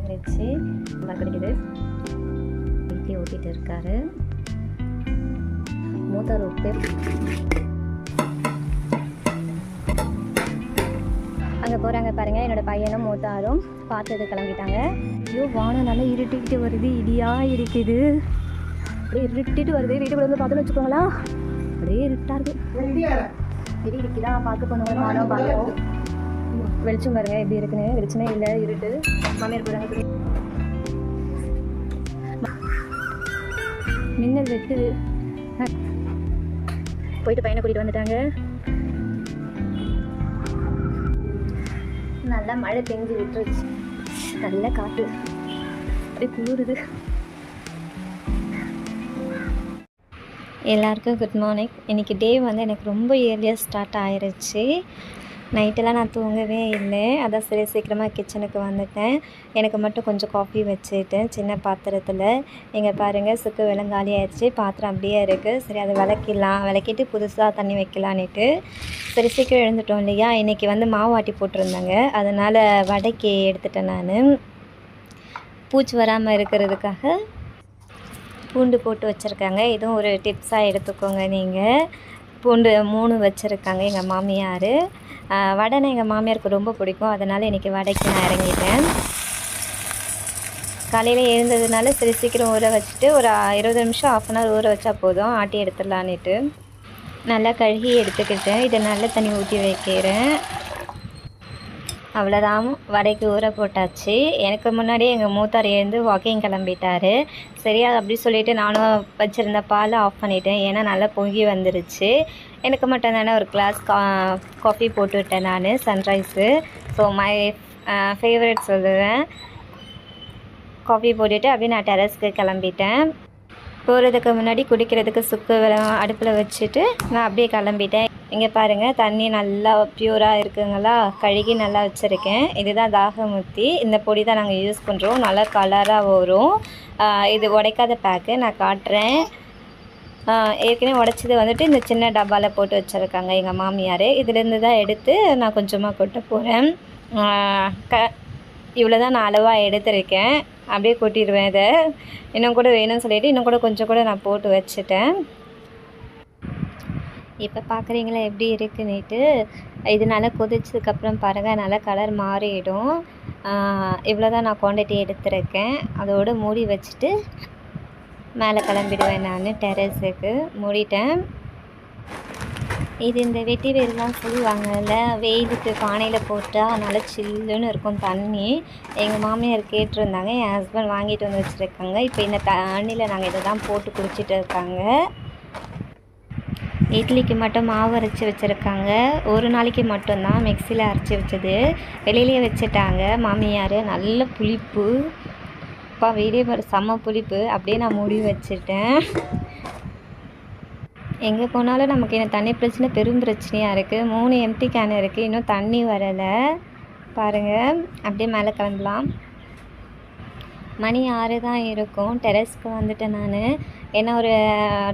ஆகிடுச்சு. கிடைக்குது இட்லி ஊற்றிட்டு இருக்காரு. மூத்தார் உப்பு அங்கே போகிறாங்க பாருங்கள். என்னோடய பையனும் மூத்தாரும் பார்த்து கிளம்பிட்டாங்க. ஐயோ வானம் நல்லா இருட்டிக்கிட்டு வருது, இடியாக இருக்குது, அப்படியே இருட்டிட்டு வருது. வீட்டுக்குள்ள வந்து பார்த்துன்னு வச்சுக்கோங்களா, அப்படியே இருட்டாக இருக்குது. இடி இருக்குதா பார்க்க போனோம். நானும் பார்த்தோம். வெளிச்சம் பாருங்க எப்படி இருக்குன்னு. வெளிச்சமே இல்லை, இருட்டு. மாமியார் போகிறாங்க. மின்னல் வெட்டுது. போயிட்டு பையனை கூட்டிகிட்டு வந்துட்டாங்க. நல்லா மழை பெஞ்சு விட்டுருச்சு. நல்ல காற்று, அப்படியே குளிருது. எல்லாருக்கும் குட் மார்னிங். இன்றைக்கி டே வந்து எனக்கு ரொம்ப ஏர்லியாக ஸ்டார்ட் ஆகிருச்சு. நைட்டெல்லாம் நான் தூங்கவே இல்லை. அதான் சரி சீக்கிரமாக கிச்சனுக்கு வந்துட்டேன். எனக்கு மட்டும் கொஞ்சம் காஃபி வச்சுட்டேன் சின்ன பாத்திரத்தில். இங்கே பாருங்கள், சுக்கு விலங்காலி ஆயிடுச்சு. பாத்திரம் அப்படியே இருக்குது. சரி அதை விளக்கிட்டு புதுசாக தண்ணி வைக்கலான்ட்டு சரி சீக்கிரம் எழுந்துட்டோம் இல்லையா. இன்றைக்கி வந்து மாவு ஆட்டி போட்டிருந்தாங்க, அதனால் வடைக்கு எடுத்துட்டேன். நான் பூச்சி வராமல் இருக்கிறதுக்காக பூண்டு போட்டு வச்சுருக்காங்க. இதுவும் ஒரு டிப்ஸாக எடுத்துக்கோங்க நீங்கள். பூண்டு 3 வச்சுருக்காங்க எங்கள் மாமியார். வடைனா எங்கள் மாமியாருக்கு ரொம்ப பிடிக்கும், அதனால் இன்றைக்கி வடைக்கு நான் இறங்கிட்டேன். காலையில் எழுந்ததுனால சரி சீக்கிரம் ஊற வச்சுட்டு ஒரு 20 நிமிஷம் 1/2 hour ஊற வச்சா போதும், ஆட்டி எடுத்துடலான்ட்டு நல்லா கழுகி எடுத்துக்கிட்டேன். இதை நல்ல தண்ணி ஊற்றி வைக்கிறேன். அவ்வளோதான், வடைக்கு ஊற போட்டாச்சு. எனக்கு முன்னாடியே எங்கள் மூத்தார் எழுந்து வாக்கிங் கிளம்பிட்டார். சரியா அப்படி சொல்லிவிட்டு நானும் வச்சுருந்த பாலை ஆஃப் பண்ணிட்டேன். ஏன்னா நல்லா பொங்கி வந்துருச்சு. எனக்கு மட்டும் தானே ஒரு கிளாஸ் காஃபி போட்டு விட்டேன் நான், சன்ரைஸு. ஸோ மை ஃபேவரட் சொல்லுவேன். காஃபி போட்டுட்டு அப்படியே நான் டெரஸ்க்கு கிளம்பிட்டேன். போகிறதுக்கு முன்னாடி குடிக்கிறதுக்கு சுக்கு அடுப்பில் வச்சுட்டு நான் அப்படியே கிளம்பிட்டேன். இங்கே பாருங்கள், தண்ணி நல்லா ப்யூராக இருக்குங்களா, கழுகி நல்லா வச்சுருக்கேன். இதுதான் தாகமுத்தி. இந்த பொடி தான் நாங்கள் யூஸ் பண்ணுறோம். நல்லா கலராக வரும். இது உடைக்காத பேக்கு, நான் காட்டுறேன். ஏற்கனவே உடைச்சது வந்துட்டு இந்த சின்ன டப்பாவில் போட்டு வச்சுருக்காங்க எங்கள் மாமியார். இதுலேருந்து தான் எடுத்து நான் கொஞ்சமாக கொட்ட போகிறேன். இவ்வளோ தான் நான் அளவாக எடுத்திருக்கேன். அப்படியே கொட்டிடுவேன். இதை இன்னும் கூட வேணும்னு சொல்லிவிட்டு இன்னும் கூட கொஞ்சம் கூட நான் போட்டு வச்சுட்டேன். இப்போ பார்க்குறீங்களா எப்படி இருக்குன்னுட்டு. இது நல்லா கொதிச்சதுக்கப்புறம் பாருங்கள், நல்லா கலர் மாறிடும். இவ்வளோ தான் நான் குவான்டிட்டி எடுத்திருக்கேன். அதோடு மூடி வச்சுட்டு மேலே கிளம்பிடுவேன் நான் டெரஸுக்கு. மூடிட்டேன். இது இந்த வெட்டி வேர்லாம் சொல்லுவாங்கல்ல, வெயிலுக்கு பானையில் போட்டால் நல்லா சில்லுன்னு இருக்கும் தண்ணி. எங்கள் மாமியார் கேட்டிருந்தாங்க, என் ஹஸ்பண்ட் வாங்கிட்டு வந்து வச்சுருக்காங்க. இப்போ இந்த தண்ணியில் நாங்கள் இதை தான் போட்டு குடிச்சிட்டு இருக்காங்க. இட்லிக்கு மட்டும் மாவு அரைச்சி வச்சுருக்காங்க. ஒரு நாளைக்கு மட்டும்தான் மிக்சியில் அரைச்சி வச்சது, வெளியிலே வச்சுட்டாங்க மாமியார். நல்ல புளிப்பு, அப்பா வெளியே ஒரு செம்ம புளிப்பு. அப்படியே நான் மூடி வச்சுட்டேன். எங்கே போனாலும் நமக்கு இந்த தண்ணி பிரச்சனை பெரும் பிரச்சனையாக இருக்குது. 3 எம்டி கேன் இருக்குது, இன்னும் தண்ணி வரலை பாருங்கள். அப்படியே மேலே கிளம்பலாம். மணி 6 தான் இருக்கும். டெரஸ்க்கு வந்துட்டேன் நான். ஏன்னா ஒரு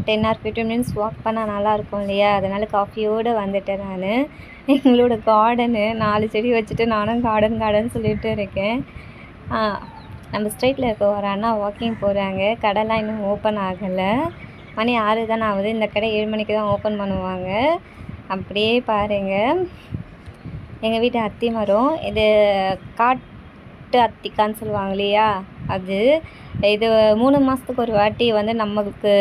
10 or 15 minutes வாக் பண்ணால் நல்லாயிருக்கும் இல்லையா, அதனால் காஃபியோடு வந்துட்டேன் நான். எங்களோட கார்டனு 4 செடி வச்சுட்டு நானும் கார்டன் சொல்லிட்டு இருக்கேன். நம்ம ஸ்ட்ரீட்டில் இருக்க ஒரு அண்ணா வாக்கிங் போகிறாங்க. கடைலாம் இன்னும் ஓப்பன் ஆகலை. மணி 6 தானே ஆகுது. இந்த கடை 7 மணிக்கு தான் ஓப்பன் பண்ணுவாங்க. அப்படியே பாருங்கள், எங்கள் வீட்டு அத்தி மரம். இது காட்டு அத்திக்கான்னு சொல்லுவாங்க இல்லையா, அது. இது 3 மாதத்துக்கு ஒரு வாட்டி வந்து நமக்கு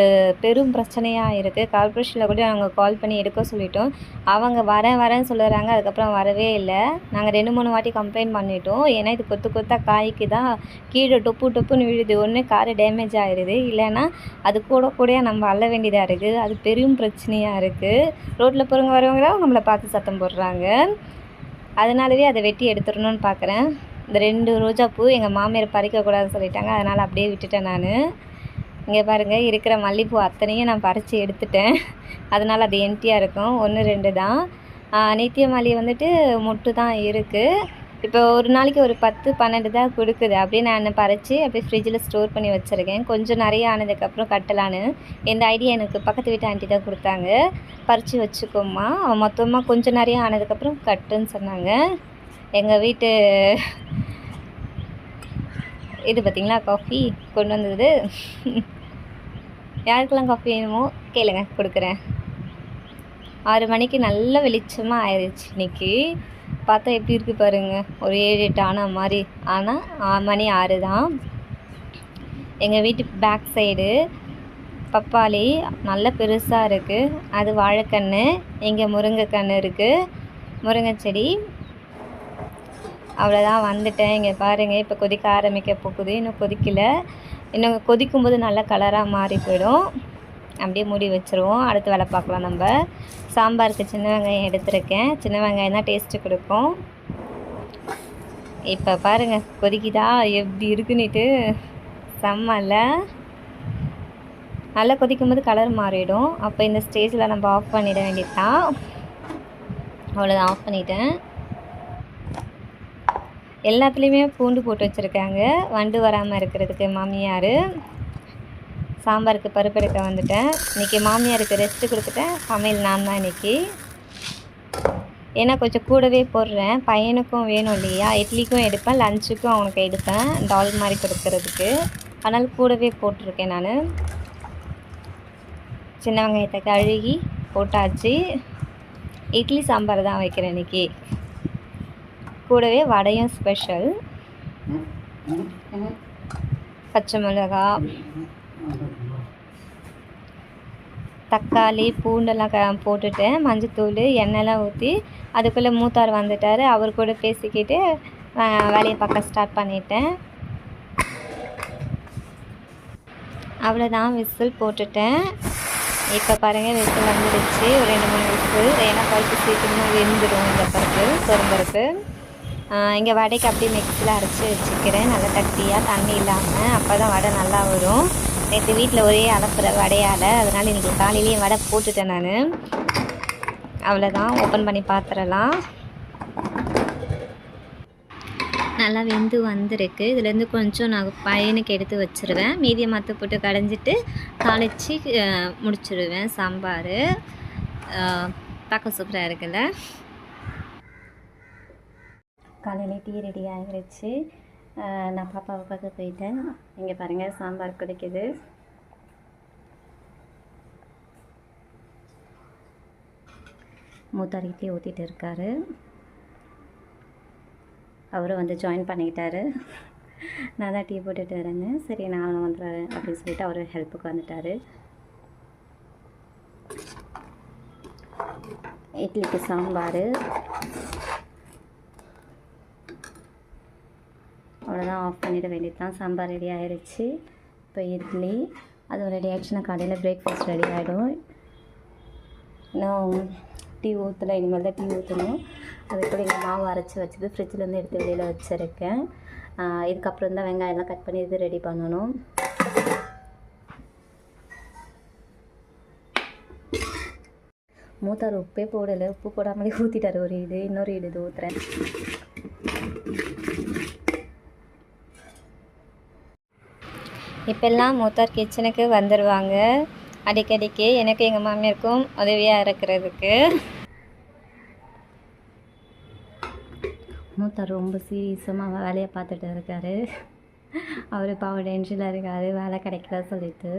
பெரும் பிரச்சனையாக இருக்குது. கார்பரேஷனில் கூட நாங்கள் கால் பண்ணி எடுக்க சொல்லிட்டோம். அவங்க வரேன்னு சொல்லுறாங்க, அதுக்கப்புறம் வரவே இல்லை. நாங்கள் 2-3 வாட்டி கம்ப்ளைண்ட் பண்ணிட்டோம். ஏன்னா இது கொத்தாக காய்க்கு தான் கீழே டொப்புன்னு விழுது. ஒன்று கார் டேமேஜ் ஆகிடுது, இல்லைன்னா அது கூட நம்ம அள்ள வேண்டியதாக இருக்குது. அது பெரும் பிரச்சனையாக இருக்குது. ரோட்டில் போகிறவங்க வரவங்களாம் நம்மளை பார்த்து சத்தம் போடுறாங்க. அதனாலவே அதை வெட்டி எடுத்துடணும்னு பார்க்குறேன். இந்த 2 ரோஜாப்பூ எங்கள் மாமியார் பறிக்கக்கூடாதுன்னு சொல்லிட்டாங்க, அதனால் அப்படியே விட்டுட்டேன் நான். இங்கே பாருங்கள், இருக்கிற மல்லிகைப்பூ அத்தனையும் நான் பறித்து எடுத்துட்டேன். அதனால் அது எம்டியாக இருக்கும். 1-2 தான். நித்தியமல்லி வந்துட்டு மொட்டு தான் இருக்குது. இப்போ ஒரு நாளைக்கு ஒரு 10-12 தான் கொடுக்குது. அப்படியே நான் பறித்து அப்படியே ஃப்ரிட்ஜில் ஸ்டோர் பண்ணி வச்சுருக்கேன். கொஞ்சம் நிறைய ஆனதுக்கப்புறம் கட்டலான்னு. இந்த ஐடியா எனக்கு பக்கத்து வீட்டு ஆண்டி தான் கொடுத்தாங்க. பறித்து வச்சுக்கோம்மா, மொத்தமாக கொஞ்சம் நிறைய ஆனதுக்கப்புறம் கட்டுன்னு சொன்னாங்க. எங்கள் வீட்டு இது பார்த்திங்களா காஃபி கொண்டு வந்தது. யாருக்கெல்லாம் காஃபி வேணுமோ கேளுங்க, கொடுக்குறேன். 6 மணிக்கு நல்ல வெளிச்சமாக ஆயிடுச்சு இன்றைக்கி. பார்த்தா எப்படி இருக்குது பாருங்கள், ஒரு 7 8 ஆன மாதிரி. ஆனால் மணி 6 தான். எங்கள் வீட்டு பேக் சைடு பப்பாளி நல்ல பெருசாக இருக்குது, அது வாழைக்கன்று. இங்கே முருங்கைக்கன்று இருக்குது, முருங்கை செடி. அவ்வளோதான், வந்துட்டேன். இங்கே பாருங்கள், இப்போ கொதிக்க ஆரம்பிக்க போகுது. இன்னும் கொதிக்கலை. இன்னும் கொதிக்கும்போது நல்ல கலராக மாறி போயிடும். அப்படியே மூடி வச்சுருவோம். அடுத்து வேலை பார்க்கலாம் நம்ம. சாம்பாருக்கு சின்ன வெங்காயம் எடுத்துருக்கேன். சின்ன வெங்காயம் தான் டேஸ்ட்டு கொடுக்கும். இப்போ பாருங்கள் கொதிக்குதா எப்படி இருக்குன்னுட்டு. செம்மல்ல. நல்லா கொதிக்கும்போது கலர் மாறிடும். அப்போ இந்த ஸ்டேஜில் நம்ம ஆஃப் பண்ணிட வேண்டியது தான். அவ்வளோதான், ஆஃப் பண்ணிட்டேன். எல்லாத்துலேயுமே பூண்டு போட்டு வச்சுருக்காங்க, வண்டு வராமல் இருக்கிறதுக்கு மாமியார். சாம்பாருக்கு பருப்பு எடுக்க வந்துட்டேன். இன்றைக்கி மாமியாருக்கு ரெஸ்ட்டு கொடுத்துட்டேன். சமையல் நான் தான் இன்றைக்கி. ஏன்னா கொஞ்சம் கூடவே போடுறேன், பையனுக்கும் வேணும் இல்லையா. இட்லிக்கும் எடுப்பேன், லஞ்சுக்கும் அவனுக்கு எடுப்பேன், டால் மாதிரி கொடுக்கறதுக்கு. அதனால் கூடவே போட்டிருக்கேன் நான். சின்ன வெங்காயத்தை கழுகி போட்டாச்சு. இட்லி சாம்பார் தான் வைக்கிறேன் இன்றைக்கி. கூடவே வடையும் ஸ்பெஷல். பச்சை மிளகா, தக்காளி, பூண்டெல்லாம் போட்டுட்டேன். மஞ்சத்தூள், எண்ணெய்லாம் ஊற்றி அதுக்குள்ளே மூத்தார் வந்துட்டார். அவர் கூட பேசிக்கிட்டு வேலையை பார்க்க ஸ்டார்ட் பண்ணிட்டேன். அவ்வளோதான், விசில் போட்டுட்டேன். இப்போ பாருங்கள் விசில் வந்துடுச்சு. ஒரு 2 3 விசில். ஏன்னா பருப்பு சீக்கிரமாக வெந்துடும் இந்த பருப்பு, பருப்பு. இங்கே வடைக்கு அப்படியே மிக்ஸில் அரைச்சி வச்சுக்கிறேன், நல்லா தட்டியாக, தண்ணி இல்லாமல். அப்போ தான் வடை நல்லா வரும். நேற்று வீட்டில் ஒரே அலப்புற வடையால், அதனால் இன்றைக்கி காலையிலேயே வடை போட்டுட்டேன் நான். அவ்வளோதான், ஓப்பன் பண்ணி பார்த்துடலாம். நல்லா வெந்து வந்திருக்கு. இதுலேருந்து கொஞ்சம் நான் பையனுக்கு எடுத்து வச்சுருவேன். மீதியை மற்ற போட்டு கடைஞ்சிட்டு தாளித்து முடிச்சுடுவேன் சாம்பார். பார்க்க சூப்பராக இருக்குல்ல. காலையிலே டீ ரெடி ஆகிடுச்சு. நான் பாப்பாவை பார்க்க போயிட்டேன். இங்கே பாருங்கள் சாம்பார் கொதிக்குது. மூத்தார் இட்லி ஊற்றிட்டு இருக்காரு. அவரும் வந்து ஜாயின் பண்ணிக்கிட்டாரு. நான் தான் டீ போட்டுட்டு இருந்தேன். சரி நான் வந்துடுறேன் அப்படின்னு சொல்லிட்டு அவர் ஹெல்ப்புக்கு வந்துட்டார். இட்லிக்கு சாம்பார். அவ்வளோதான், ஆஃப் பண்ணிட வேண்டியது தான். சாம்பார் ரெடி ஆகிடுச்சு. இப்போ இட்லி அது ரெடி ஆகிடுச்சுன்னா காலையில் பிரேக்ஃபாஸ்ட் ரெடி ஆகிடும். இன்னும் டீ ஊற்றலை, இனிமேல் தான் டீ ஊற்றணும். அதுக்குள்ளே இங்கே மாவு அரைச்சி வச்சுது ஃப்ரிட்ஜிலேருந்து எடுத்து வெளியில் வச்சுருக்கேன். இதுக்கப்புறம் தான் வெங்காயம்லாம் கட் பண்ணி இது ரெடி பண்ணணும். மூத்தார் உப்பே போடலை, உப்பு போடாமலே ஊற்றிட்டார். ஒரு இது, இன்னொரு இது ஊற்றுறேன். இப்போல்லாம் மூத்தார் கிச்சனுக்கு வந்துடுவாங்க அடிக்கடிக்கு, எனக்கு எங்கள் மாமியாருக்கும் உதவியாக இருக்கிறதுக்கு. மூத்தார் ரொம்ப சீரியஸமாக வேலையை பார்த்துட்டு இருக்கார். அவர் பாவம் டென்ஷனில் இருக்கார், வேலை கிடைக்கல சொல்லிட்டு.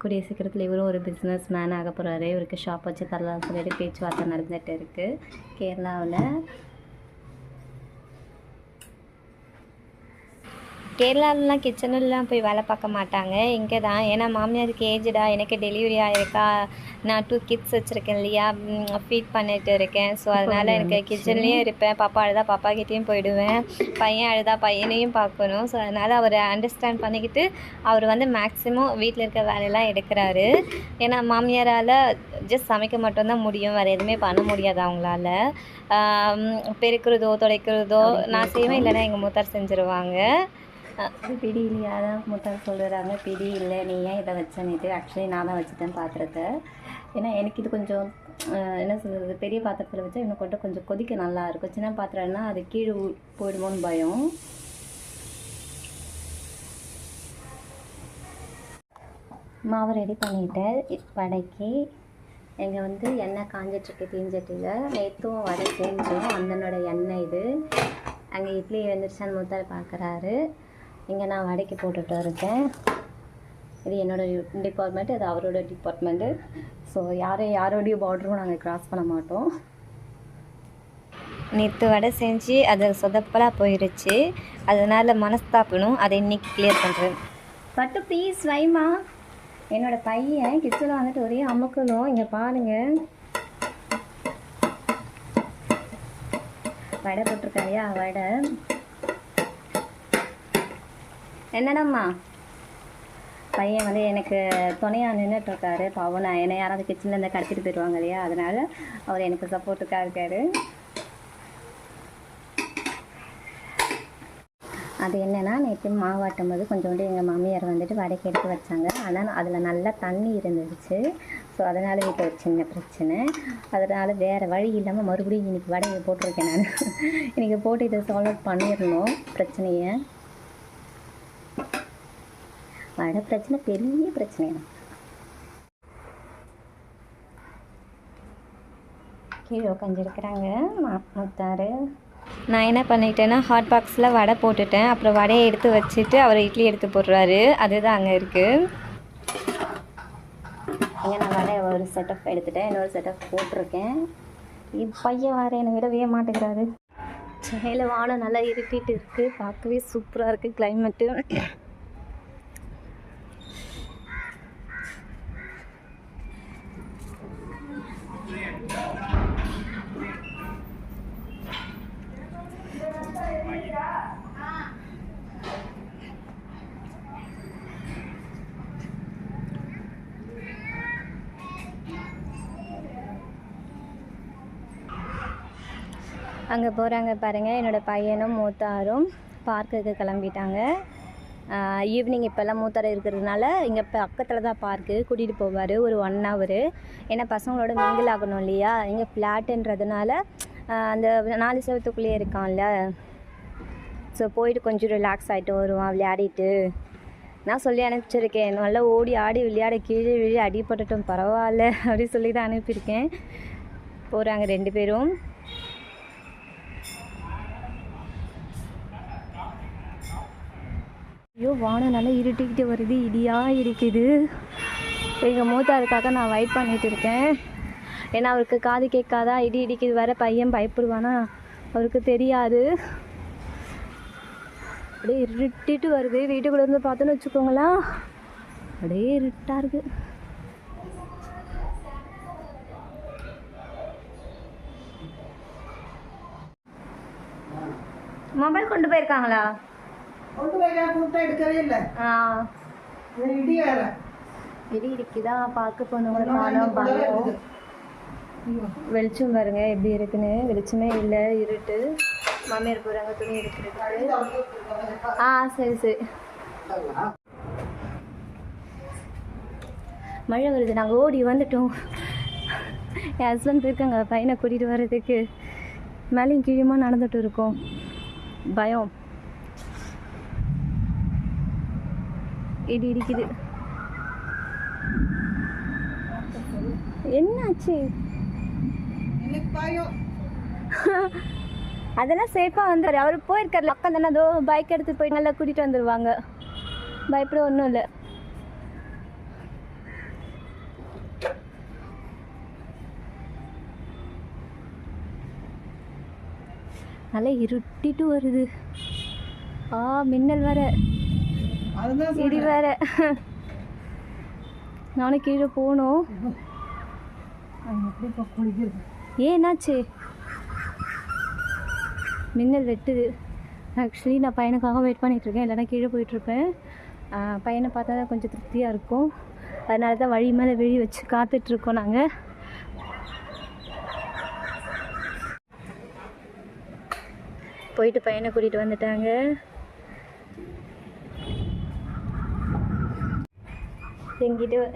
கூடிய சீக்கிரத்தில் இவரும் ஒரு பிஸ்னஸ் மேன் ஆக போகிறாரு. இவருக்கு ஷாப் வச்சு தரலாம்னு சொல்லிட்டு பேச்சுவார்த்தை நடந்துகிட்டு இருக்குது கேரளாவில். கேரளாவிலாம் கிச்சன்லாம் போய் வேலை பார்க்க மாட்டாங்க, இங்கே தான். ஏன்னா மாமியாருக்கு ஏஜ்டா, எனக்கு டெலிவரி ஆகிருக்கா, நான் 2 கிட்ஸ் வச்சுருக்கேன் இல்லையா, ஃபீட் பண்ணிட்டு இருக்கேன். ஸோ அதனால் எனக்கு கிச்சன்லேயும் இருப்பேன். பாப்பா அழுதா பாப்பாக்கிட்டேயும் போயிடுவேன், பையன் அழுதா பையனையும் பார்க்கணும். ஸோ அதனால் அவர் அண்டர்ஸ்டாண்ட் பண்ணிக்கிட்டு அவர் வந்து மேக்ஸிமம் வீட்டில் இருக்க வேலையெல்லாம் எடுக்கிறாரு. ஏன்னா மாமியாரால் ஜஸ்ட் சமைக்க மட்டும்தான் முடியும், வேறு எதுவுமே பண்ண முடியாது அவங்களால. பெருக்கிறதோ துடைக்கிறதோ நான் செய்வேன், இல்லைன்னா எங்கள் மூத்தார் செஞ்சுருவாங்க. பிடி இல்லையா தான் மூத்தார் சொல்கிறாங்க, பிடி இல்லை நீ ஏன் இதை வச்சேன்னுட்டு. ஆக்சுவலி நான் தான் வச்சுட்டேன் பாத்திரத்தை. ஏன்னா எனக்கு இது கொஞ்சம் என்ன சொல்கிறது, பெரிய பாத்திரத்தில் வச்சா இன்னும் கொஞ்சம் கொதிக்க நல்லாயிருக்கும். சின்ன பாத்திரம்னா அது கீழே போயிடுமோன்னு பயம். மாவு ரெடி பண்ணிவிட்டேன் வடைக்கு. இங்கே வந்து எண்ணெய் காஞ்சிட்ருக்கு தீஞ்சட்டியில். நேற்றும் வடை செஞ்சோம், அந்தனோட எண்ணெய் இது. அங்கே இட்லி எழுந்திரிச்சான்னு மூத்தார் பார்க்குறாரு. இங்கே நான் வடைக்கு போட்டுகிட்டு இருக்கேன். இது என்னோடய டிபார்ட்மெண்ட், இது அவரோட டிபார்ட்மெண்ட்டு. ஸோ யாரோடைய பார்டரும் நாங்கள் க்ராஸ் பண்ண மாட்டோம். நேற்று வடை செஞ்சு அது சொதப்பலாக போயிடுச்சு. அதனால் மனஸ்தாபனும் அதை இன்றைக்கி கிளியர் பண்ணுறேன். பட்டு ப்ளீஸ் வைமா. என்னோடய பையன் கிச்சனில் வந்துட்டு ஒரே அமுக்கணும். இங்கே பாருங்கள், வடை போட்டிருக்காயா வடை. என்னடாம்மா பையன் வந்து எனக்கு துணையாக நின்றுட்டுருக்காரு. பாவம், நான் என்னை யாராவது கிச்சனில் இருந்து கடத்திட்டு போயிடுவாங்க இல்லையா, அதனால் அவர் எனக்கு சப்போர்ட்டுக்காக இருக்கார். அது என்னென்னா, நேற்று மாவாட்டும் போது கொஞ்சோண்டு எங்கள் மாமியார் வந்துட்டு வடைக்கு எடுத்து வச்சாங்க. ஆனால் அதில் நல்லா தண்ணி இருந்துச்சு. ஸோ அதனால் வீட்டில் ஒரு சின்ன பிரச்சனை. அதனால் வேறு வழி இல்லாமல் மறுபடியும் இன்றைக்கி வடையை போட்டிருக்கேன் நான். இன்றைக்கி போட்டு இதை சால்வ் பண்ணிடணும் பிரச்சனையை. வடை பிரச்சனை பெரிய பிரச்சனை. கீழே உட்காந்துருக்குறாங்க மூத்தார். நான் என்ன பண்ணிட்டேன்னா, ஹாட் பாக்ஸில் வடை போட்டுட்டேன். அப்புறம் வடையை எடுத்து வச்சுட்டு அவர் இட்லி எடுத்து போடுறாரு. அதுதான் அங்கே இருக்குது. இங்கே நான் வடை ஒரு செட்டப் எடுத்துட்டேன், இன்னொரு செட்டப் போட்டிருக்கேன். பையன் வேறு என்னை விடவே மாட்டேங்கிறாரு. மேலே வானம் நல்லா இருட்டிட்டு இருக்குது. பார்க்கவே சூப்பராக இருக்குது கிளைமேட்டு. அங்கே போகிறாங்க பாருங்கள், என்னோடய பையனும் மூத்தாரும் பார்க்குக்கு கிளம்பிட்டாங்க. ஈவினிங் இப்போல்லாம் மூத்தார் இருக்கிறதுனால இங்கே பக்கத்தில் தான் பார்க்கு கூட்டிகிட்டு போவார் ஒரு 1 hour. ஏன்னா பசங்களோட மிங்கிள் ஆகணும் இல்லையா. இங்கே ஃப்ளாட்டுன்றதுனால அந்த 4 செவத்துக்குள்ளேயே இருக்கான்ல. ஸோ போயிட்டு கொஞ்சம் ரிலாக்ஸ் ஆகிட்டு வருவான் விளையாடிட்டு. நான் சொல்லி அனுப்பிச்சிருக்கேன், நல்லா ஓடி ஆடி விளையாட, கீழே விழி அடிபட்டுட்டோம் பரவாயில்ல அப்படி சொல்லி தான் அனுப்பியிருக்கேன். போகிறாங்க 2 பேரும். ஐயோ, வானம் நல்லா இருட்டிக்கிட்டு வருது, இடியாக இருக்குது. எங்கள் மூத்தாருக்காக நான் வெயிட் பண்ணிகிட்டு இருக்கேன். ஏன்னா அவருக்கு காது கேட்காதா, இடி இடிக்குது வேறு, பையன் பயப்படுவானா அவருக்கு தெரியாது. அப்படியே இருட்டிட்டு வருது. வீட்டுக்குள்ளே இருந்து பார்த்தோன்னு வச்சுக்கோங்களா, அப்படியே இருட்டாக இருக்குது. மொபைல் கொண்டு போயிருக்காங்களா? எடுக்கவே இல்லை. இடி இருக்குதா பார்க்க போனவங்களுக்கான பயம். வெளிச்சம் பாருங்க எப்படி இருக்குன்னு. வெளிச்சமே இல்லை, இருட்டு. மாமியார் போகிறாங்க துணி எடுக்கிறதுக்கு. சரி சரி. மழை வருது, நாங்கள் ஓடி வந்துட்டோம். என் ஹஸ்பண்ட் போயிருக்காங்க பையனை கூட்டிகிட்டு வர்றதுக்கு. மேலேயும் கீழேயுமா நடந்துட்டு இருக்கோம். பயம். இடி இடிக்குது. என்னாச்சு? அதெல்லாம் சேஃபாக வந்துடுற. அவர் போயிருக்காரு பக்கம் தானே, அதோ பைக் எடுத்து போய் நல்லா கூட்டிகிட்டு வந்துடுவாங்க. பயப்பட ஒன்றும் இல்லை. நல்லா இருட்டிட்டு வருது. மின்னல் வேற, இடி வேற. நானும் கீழே போகணும். ஏன்னாச்சு? மின்னல் வெட்டுது. ஆக்சுவலி நான் பையனுக்காக வெயிட் பண்ணிகிட்ருக்கேன், இல்லைனா கீழே போயிட்டுருப்பேன். பையனை பார்த்தா தான் கொஞ்சம் திருப்தியாக இருக்கும். அதனால தான் வழி மேலே விழி வச்சு காத்துட்ருக்கோம் நாங்கள். போயிட்டு பையனை கூட்டிகிட்டு வந்துட்டாங்க.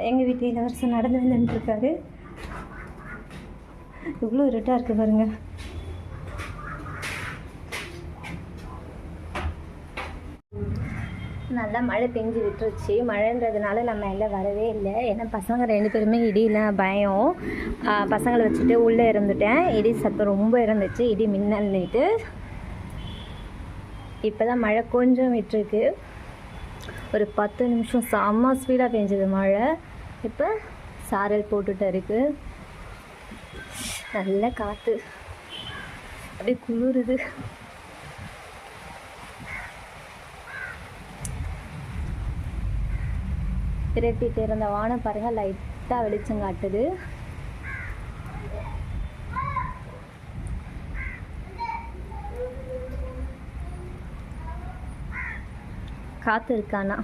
எங்கள் வீட்டு இளவரசன் நடந்து வந்துட்டுருக்காரு. இவ்வளோ இருட்டாக இருக்குது பாருங்க. நல்லா மழை பெஞ்சு விட்டுருச்சு. மழைன்றதுனால நம்ம எல்லாம் வரவே இல்லை. ஏன்னா பசங்க 2 பேருமே இடியில் பயம். பசங்களை வச்சுட்டு உள்ளே இருந்துட்டேன். இடி சத்தம் ரொம்ப இருந்துச்சு, இடி மின்னல்னுட்டு. இப்போ தான் மழை கொஞ்சம் விட்டுருக்கு. ஒரு 10 நிமிஷம் செம்ம ஸ்பீடாக பெஞ்சது மழை. இப்போ சாரல் போட்டுட்டு இருக்கு. நல்ல காற்று, அப்படியே குளிருது. திரட்டிட்டு இருந்த வானம் பாருங்கள், லைட்டாக வெளிச்சம் காட்டுது. காற்று இருக்கானா?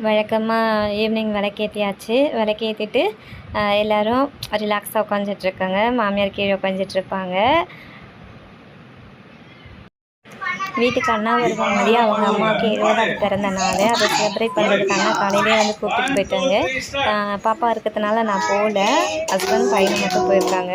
வழக்கமாக ஈவினிங் விளக்கேற்றியாச்சு. விளக்கேற்றிட்டு எல்லோரும் ரிலாக்ஸாக உட்காந்துட்ருக்காங்க. மாமியார் கீழே உட்காந்துட்ருப்பாங்க. வீட்டுக்கு அண்ணா வருவாங்க. அவங்க அம்மாவுக்கு 7வது பிறந்த நாள். அதை செலிப்ரேட் பண்ணுறதுக்கு அண்ணா காலையிலே வந்து கூப்பிட்டு போயிட்டாங்க. பாப்பா இருக்கிறதுனால நான் போகல. ஹஸ்பண்ட் பையனை மட்டும் போயிருக்காங்க.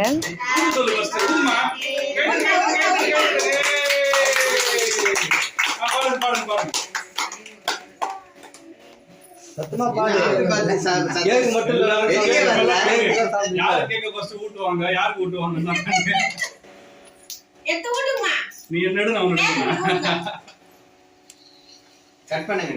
நீ என்னடு நான் உனக்கு கட் பண்ணுங்க.